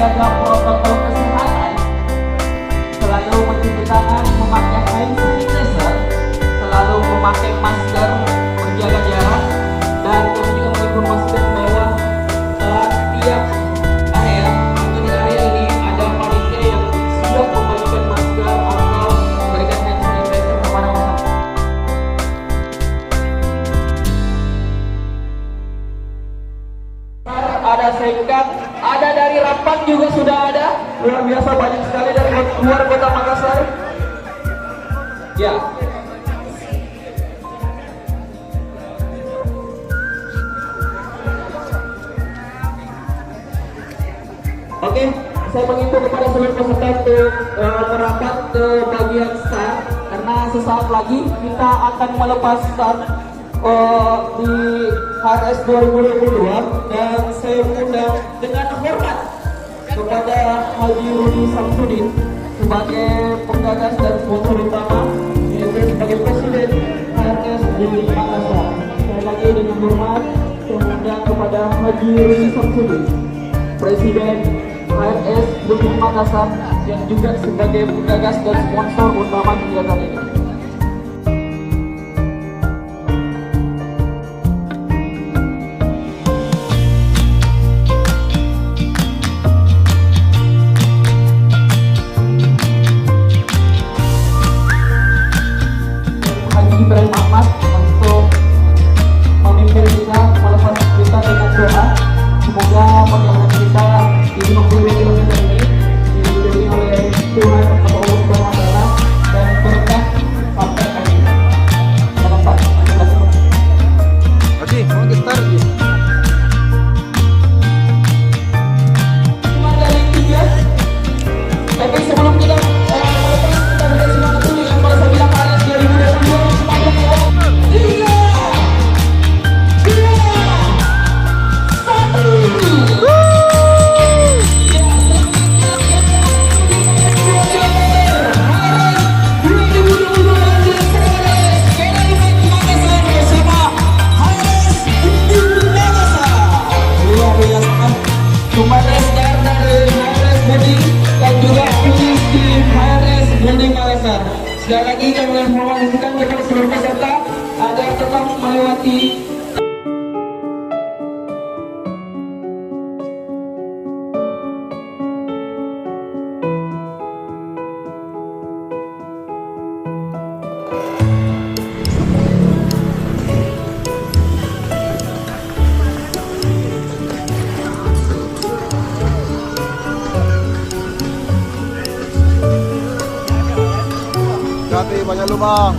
menjaga protokol kesehatan, selalu mencuci tangan, memakai hand sanitizer, selalu memakai masker, menjaga jarak, dan kami juga menginformasikan bahwa tiap area atau di area ini ada panitia yang siap membagikan masker atau memberikan hand sanitizer kepada masyarakat. Ada sengkang, ada dari Rapan juga sudah ada, luar biasa banyak sekali dari luar kota Makassar. Ya. Oke, saya mengimbau kepada seluruh peserta untuk merapat ke bagian start karena sesaat lagi kita akan melepaskan di HRS 2022 dan saya mengundang dengan hormat kepada Haji Rudi Samsudin sebagai penggagas dan sponsor utama, yaitu sebagai Presiden HRS di Makassar. Saya lagi dengan hormat saya mengundang kepada Haji Rudi Samsudin, Presiden HRS di Makassar, yang juga sebagai penggagas dan sponsor utama kegiatan ini. Ibrahim Ahmad untuk memimpin kita, melepas kita dengan doa. Semoga perjalanan kita di 50 km ini diberkati oleh Tuhan atau Allah Subhanahu wa Ta'ala dan berkah sampai akhir. Jangan Pak. Oke, mau kita start lagi. Cuma dari 3. Tapi sebelum kita melepas, kita berikan semangat dulu yang kalau saya bilang HRS 2022 semangat ya. 3, 2, 1. Kumares dari HRS Budi dan juga finish tim HRS Budi Makassar. Sekali lagi kami menginformasikan kepada seluruh peserta agar tetap melewati Hati banyak lubang.